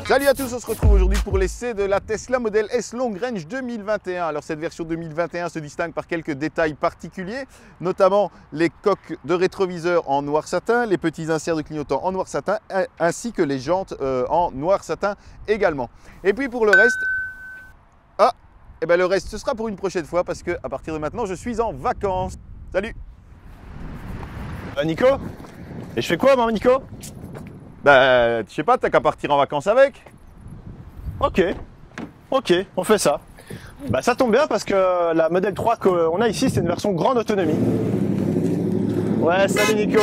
Salut à tous, on se retrouve aujourd'hui pour l'essai de la Tesla Model S Long Range 2021. Alors cette version 2021 se distingue par quelques détails particuliers, notamment les coques de rétroviseur en noir satin, les petits inserts de clignotants en noir satin, ainsi que les jantes en noir satin également. Et puis pour le reste, le reste ce sera pour une prochaine fois parce qu'à partir de maintenant je suis en vacances. Salut. Nico? Et je fais quoi moi Nico? Bah, je sais pas, t'as qu'à partir en vacances avec. Ok, on fait ça. Bah ça tombe bien parce que la Model 3 qu'on a ici, c'est une version grande autonomie. Ouais, salut Nico.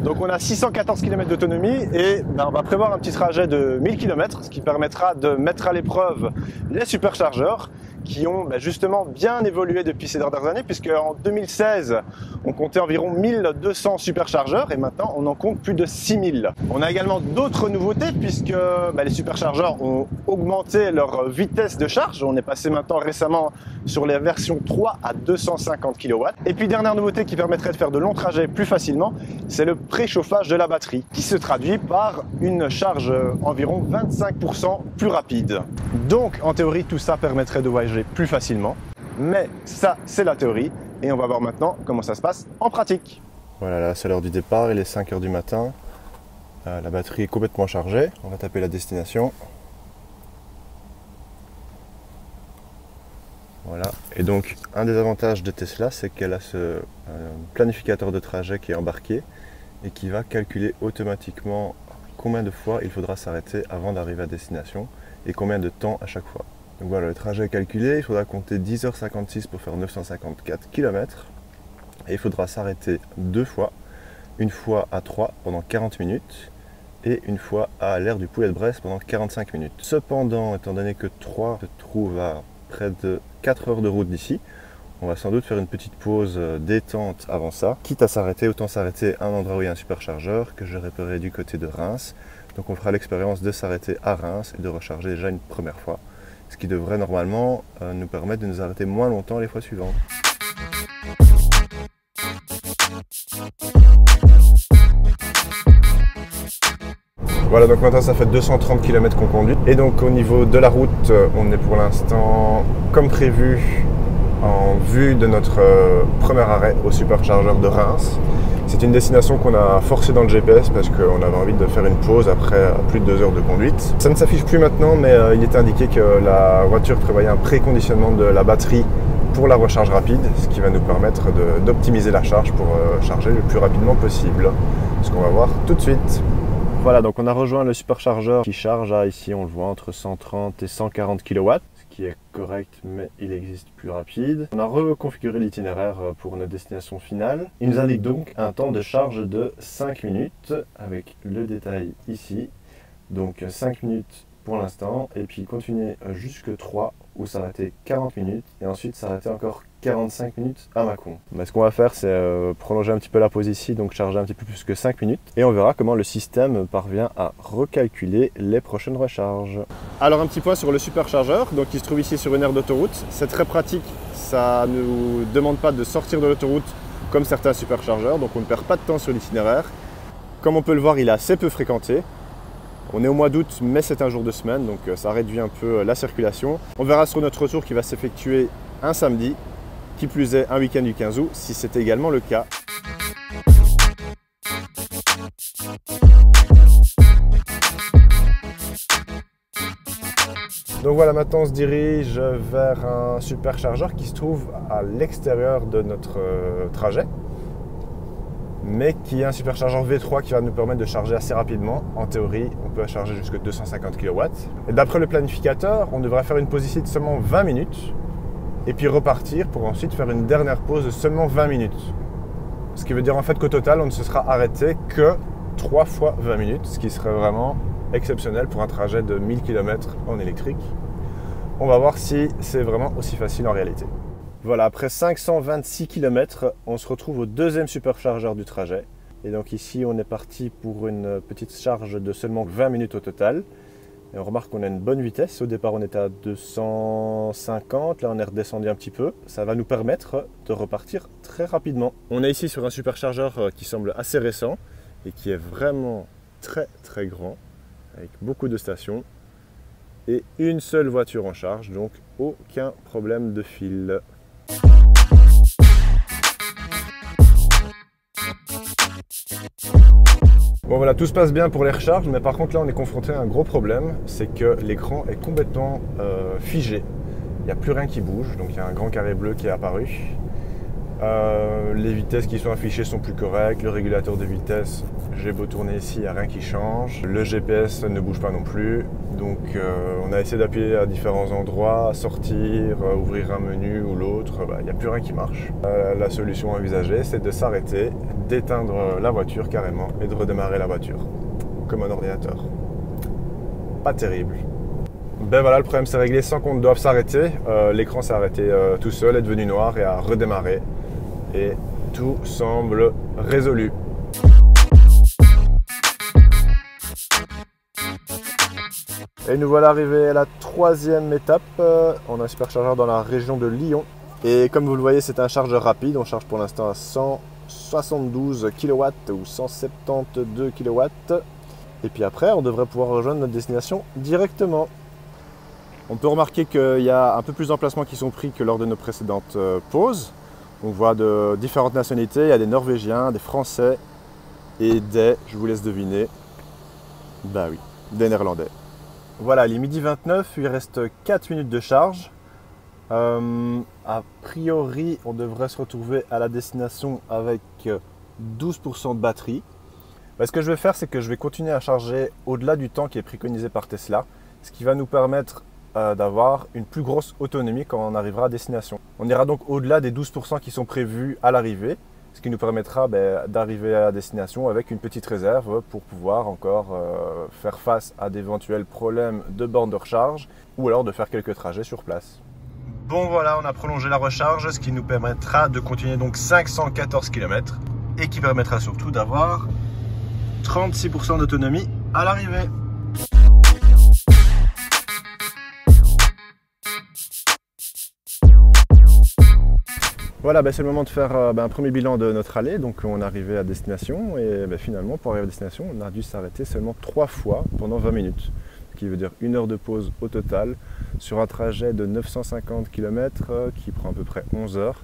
Donc on a 614 km d'autonomie et on va prévoir un petit trajet de 1000 km, ce qui permettra de mettre à l'épreuve les superchargeurs qui ont justement bien évolué depuis ces dernières années, puisque en 2016 on comptait environ 1200 superchargeurs et maintenant on en compte plus de 6000. On a également d'autres nouveautés puisque les superchargeurs ont augmenté leur vitesse de charge. On est passé maintenant récemment sur les versions 3 à 250 kW. Et puis dernière nouveauté qui permettrait de faire de longs trajets plus facilement, c'est le préchauffage de la batterie qui se traduit par une charge environ 25% plus rapide. Donc en théorie tout ça permettrait de voyager plus facilement, mais ça c'est la théorie et on va voir maintenant comment ça se passe en pratique. Voilà, là c'est l'heure du départ, il est 5 h du matin, la batterie est complètement chargée, on va taper la destination. Voilà, et donc un des avantages de Tesla, c'est qu'elle a ce planificateur de trajet qui est embarqué et qui va calculer automatiquement combien de fois il faudra s'arrêter avant d'arriver à destination et combien de temps à chaque fois. Donc voilà, le trajet est calculé, il faudra compter 10h56 pour faire 954 km et il faudra s'arrêter deux fois, une fois à Troyes pendant 40 minutes et une fois à l'aire du Poulet de Brest pendant 45 minutes. Cependant, étant donné que Troyes se trouve à près de 4 heures de route d'ici, on va sans doute faire une petite pause détente avant ça. Quitte à s'arrêter, autant s'arrêter à un endroit où il y a un superchargeur que je repérerai du côté de Reims. Donc on fera l'expérience de s'arrêter à Reims et de recharger déjà une première fois. Ce qui devrait normalement nous permettre de nous arrêter moins longtemps les fois suivantes. Voilà, donc maintenant ça fait 230 km qu'on conduit. Et donc au niveau de la route, on est pour l'instant comme prévu en vue de notre premier arrêt au superchargeur de Reims. C'est une destination qu'on a forcée dans le GPS parce qu'on avait envie de faire une pause après plus de 2 heures de conduite. Ça ne s'affiche plus maintenant, mais il était indiqué que la voiture prévoyait un préconditionnement de la batterie pour la recharge rapide, ce qui va nous permettre d'optimiser la charge pour charger le plus rapidement possible. Ce qu'on va voir tout de suite. Voilà, donc on a rejoint le superchargeur qui charge à, ici on le voit, entre 130 et 140 kW. Qui est correct, mais il existe plus rapide. On a reconfiguré l'itinéraire pour notre destination finale. Il nous indique donc un temps de charge de 5 minutes avec le détail ici. Donc 5 minutes pour l'instant et puis continuer jusque 3 où s'arrêter 40 minutes et ensuite s'arrêter encore 45 minutes à Mâcon. Mais ce qu'on va faire, c'est prolonger un petit peu la pause ici, donc charger un petit peu plus que 5 minutes et on verra comment le système parvient à recalculer les prochaines recharges. Alors un petit point sur le superchargeur, donc il se trouve ici sur une aire d'autoroute. C'est très pratique, ça ne nous demande pas de sortir de l'autoroute comme certains superchargeurs, donc on ne perd pas de temps sur l'itinéraire. Comme on peut le voir, il est assez peu fréquenté. On est au mois d'août, mais c'est un jour de semaine, donc ça réduit un peu la circulation. On verra sur notre retour qui va s'effectuer un samedi, qui plus est un week-end du 15 août, si c'est également le cas. Donc voilà, maintenant on se dirige vers un superchargeur qui se trouve à l'extérieur de notre trajet, mais qui est un superchargeur V3 qui va nous permettre de charger assez rapidement. En théorie, on peut charger jusqu'à 250 kW. Et d'après le planificateur, on devrait faire une pause ici de seulement 20 minutes et puis repartir pour ensuite faire une dernière pause de seulement 20 minutes. Ce qui veut dire en fait qu'au total, on ne se sera arrêté que 3 fois 20 minutes, ce qui serait vraiment exceptionnel pour un trajet de 1000 km en électrique. On va voir si c'est vraiment aussi facile en réalité. Voilà, après 526 km, on se retrouve au deuxième superchargeur du trajet. Et donc ici, on est parti pour une petite charge de seulement 20 minutes au total. Et on remarque qu'on a une bonne vitesse. Au départ, on était à 250. Là, on est redescendu un petit peu. Ça va nous permettre de repartir très rapidement. On est ici sur un superchargeur qui semble assez récent et qui est vraiment très très grand. avec beaucoup de stations et une seule voiture en charge, donc aucun problème de fil. Bon voilà, tout se passe bien pour les recharges, mais par contre là on est confronté à un gros problème, c'est que l'écran est complètement figé. Il n'y a plus rien qui bouge, donc il y a un grand carré bleu qui est apparu. Les vitesses qui sont affichées sont plus correctes, le régulateur de vitesse, j'ai beau tourner ici, il n'y a rien qui change. Le GPS ne bouge pas non plus, donc on a essayé d'appuyer à différents endroits, sortir, ouvrir un menu ou l'autre, il n'y a plus rien qui marche. La solution envisagée, c'est de s'arrêter, d'éteindre la voiture carrément et de redémarrer la voiture, comme un ordinateur. Pas terrible. Ben voilà, le problème s'est réglé sans qu'on ne doive s'arrêter. L'écran s'est arrêté tout seul, est devenu noir et a redémarré. Et tout semble résolu. Et nous voilà arrivés à la troisième étape. On a un superchargeur dans la région de Lyon. Et comme vous le voyez, c'est un chargeur rapide. On charge pour l'instant à 172 kW ou 172 kW. Et puis après, on devrait pouvoir rejoindre notre destination directement. On peut remarquer qu'il y a un peu plus d'emplacements qui sont pris que lors de nos précédentes pauses. On voit de différentes nationalités, il y a des Norvégiens, des Français et des, je vous laisse deviner, bah oui, des Néerlandais. Voilà, il est midi 29, il reste 4 minutes de charge. A priori, on devrait se retrouver à la destination avec 12% de batterie. Bah, ce que je vais faire, c'est que je vais continuer à charger au-delà du temps qui est préconisé par Tesla, ce qui va nous permettre d'avoir une plus grosse autonomie quand on arrivera à destination. On ira donc au-delà des 12% qui sont prévus à l'arrivée, ce qui nous permettra d'arriver à destination avec une petite réserve pour pouvoir encore faire face à d'éventuels problèmes de borne de recharge ou alors de faire quelques trajets sur place. Bon voilà, on a prolongé la recharge, ce qui nous permettra de continuer donc 514 km et qui permettra surtout d'avoir 36% d'autonomie à l'arrivée. Voilà, c'est le moment de faire un premier bilan de notre allée. Donc on est arrivé à destination et finalement pour arriver à destination, on a dû s'arrêter seulement 3 fois pendant 20 minutes. Ce qui veut dire 1 heure de pause au total sur un trajet de 950 km qui prend à peu près 11 heures.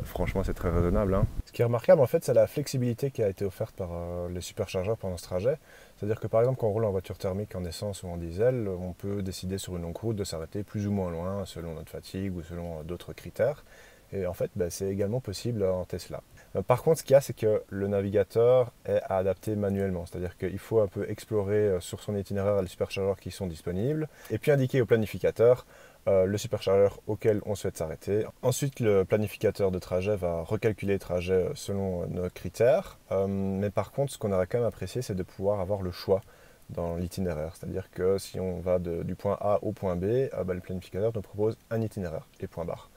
Franchement, c'est très raisonnable. Ce qui est remarquable en fait, c'est la flexibilité qui a été offerte par les superchargeurs pendant ce trajet. C'est-à-dire que par exemple, quand on roule en voiture thermique, en essence ou en diesel, on peut décider sur une longue route de s'arrêter plus ou moins loin selon notre fatigue ou selon d'autres critères. Et en fait, c'est également possible en Tesla. Par contre, ce qu'il y a, c'est que le navigateur est à adapter manuellement. C'est-à-dire qu'il faut un peu explorer sur son itinéraire les superchargeurs qui sont disponibles et puis indiquer au planificateur le superchargeur auquel on souhaite s'arrêter. Ensuite, le planificateur de trajet va recalculer les trajets selon nos critères. Mais par contre, ce qu'on aurait quand même apprécié, c'est de pouvoir avoir le choix dans l'itinéraire. C'est-à-dire que si on va du point A au point B, le planificateur nous propose un itinéraire et point barre.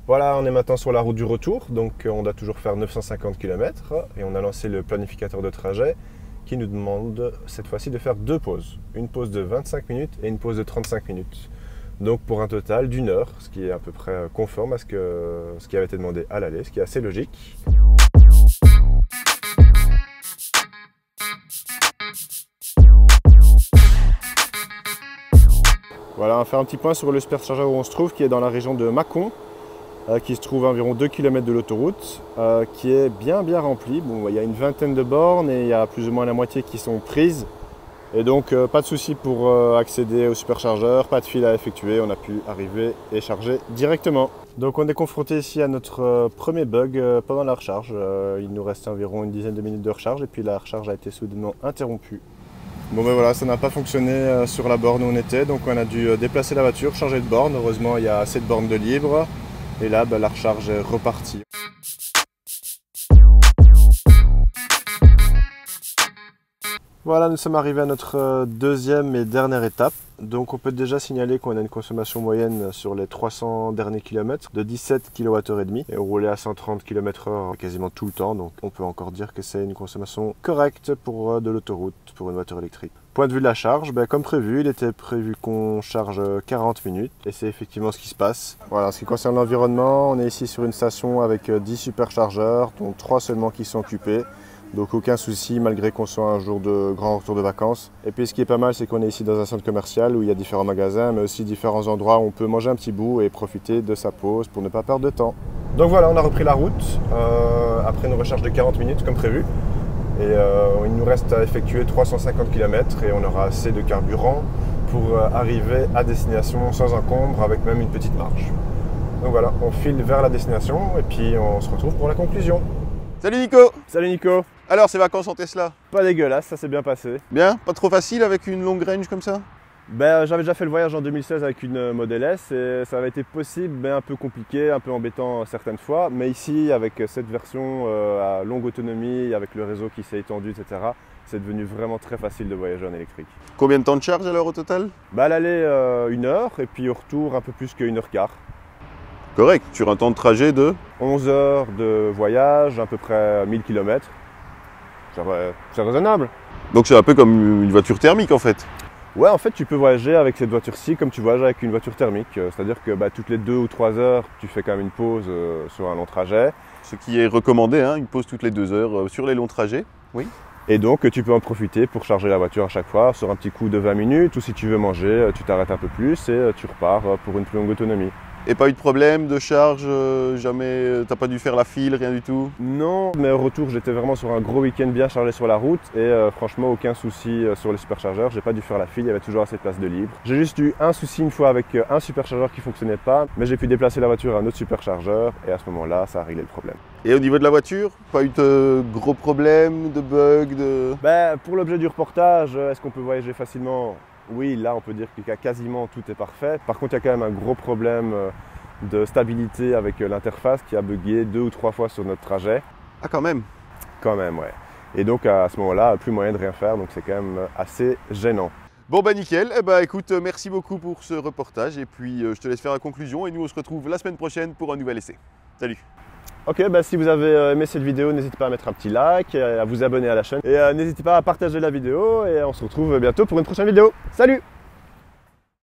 Voilà, on est maintenant sur la route du retour, donc on doit toujours faire 950 km et on a lancé le planificateur de trajet qui nous demande cette fois-ci de faire 2 pauses. Une pause de 25 minutes et une pause de 35 minutes. Donc pour un total d'1 heure, ce qui est à peu près conforme à ce qui avait été demandé à l'aller, ce qui est assez logique. Voilà, on va faire un petit point sur le superchargeur où on se trouve, qui est dans la région de Mâcon, qui se trouve à environ 2 km de l'autoroute, qui est bien rempli. Bon, il y a une vingtaine de bornes et il y a plus ou moins la moitié qui sont prises. Et donc pas de souci pour accéder au superchargeur, pas de fil à effectuer, on a pu arriver et charger directement. Donc on est confronté ici à notre premier bug pendant la recharge. Il nous reste environ une dizaine de minutes de recharge et puis la recharge a été soudainement interrompue. Bon voilà, ça n'a pas fonctionné sur la borne où on était, donc on a dû déplacer la voiture, changer de borne. Heureusement, il y a assez de bornes de libre. Et là, la recharge est repartie. Voilà, nous sommes arrivés à notre deuxième et dernière étape. Donc on peut déjà signaler qu'on a une consommation moyenne sur les 300 derniers kilomètres de 17 kWh et on roulait à 130 km/h quasiment tout le temps. Donc on peut encore dire que c'est une consommation correcte pour de l'autoroute, pour une voiture électrique. Point de vue de la charge, comme prévu, il était prévu qu'on charge 40 minutes et c'est effectivement ce qui se passe. Voilà, en ce qui concerne l'environnement, on est ici sur une station avec 10 superchargeurs, dont 3 seulement qui sont occupés. Donc aucun souci malgré qu'on soit un jour de grand retour de vacances. Et puis ce qui est pas mal, c'est qu'on est ici dans un centre commercial où il y a différents magasins, mais aussi différents endroits où on peut manger un petit bout et profiter de sa pause pour ne pas perdre de temps. Donc voilà, on a repris la route après une recharge de 40 minutes comme prévu. Et il nous reste à effectuer 350 km et on aura assez de carburant pour arriver à destination sans encombre avec même une petite marge. Donc voilà, on file vers la destination et puis on se retrouve pour la conclusion. Salut Nico! Salut Nico! Alors, ces vacances en Tesla? Pas dégueulasse, ça s'est bien passé. Bien? Pas trop facile avec une longue range comme ça? J'avais déjà fait le voyage en 2016 avec une Model S et ça avait été possible, mais un peu compliqué, un peu embêtant certaines fois. Mais ici, avec cette version à longue autonomie, avec le réseau qui s'est étendu, etc., c'est devenu vraiment très facile de voyager en électrique. Combien de temps de charge alors au total? À l'aller 1 heure et puis au retour un peu plus qu'1h15. Correct, sur un temps de trajet de 11 heures de voyage, à peu près 1000 km. C'est raisonnable. Donc c'est un peu comme une voiture thermique en fait. Ouais, en fait, tu peux voyager avec cette voiture-ci comme tu voyages avec une voiture thermique. C'est-à-dire que toutes les 2 ou 3 heures, tu fais quand même une pause sur un long trajet. Ce qui est recommandé, une pause toutes les 2 heures sur les longs trajets. Oui. Et donc, tu peux en profiter pour charger la voiture à chaque fois sur un petit coup de 20 minutes. Ou si tu veux manger, tu t'arrêtes un peu plus et tu repars pour une plus longue autonomie. Et pas eu de problème de charge, jamais, t'as pas dû faire la file, rien du tout? Non, mais au retour, j'étais vraiment sur un gros week-end bien chargé sur la route et franchement, aucun souci sur les superchargeurs. J'ai pas dû faire la file, il y avait toujours assez de place de libre. J'ai juste eu un souci une fois avec un superchargeur qui fonctionnait pas, mais j'ai pu déplacer la voiture à un autre superchargeur et à ce moment-là, ça a réglé le problème. Et au niveau de la voiture, pas eu de gros problèmes, de bugs, Pour l'objet du reportage, est-ce qu'on peut voyager facilement? Oui, là on peut dire que quasiment tout est parfait. Par contre, il y a quand même un gros problème de stabilité avec l'interface qui a bugué 2 ou 3 fois sur notre trajet. Ah quand même? Quand même, ouais. Et donc à ce moment-là, plus moyen de rien faire, donc c'est quand même assez gênant. Bon nickel, écoute, merci beaucoup pour ce reportage et puis je te laisse faire la conclusion et nous on se retrouve la semaine prochaine pour un nouvel essai. Salut! Ok, si vous avez aimé cette vidéo, n'hésitez pas à mettre un petit like, à vous abonner à la chaîne et n'hésitez pas à partager la vidéo et on se retrouve bientôt pour une prochaine vidéo. Salut!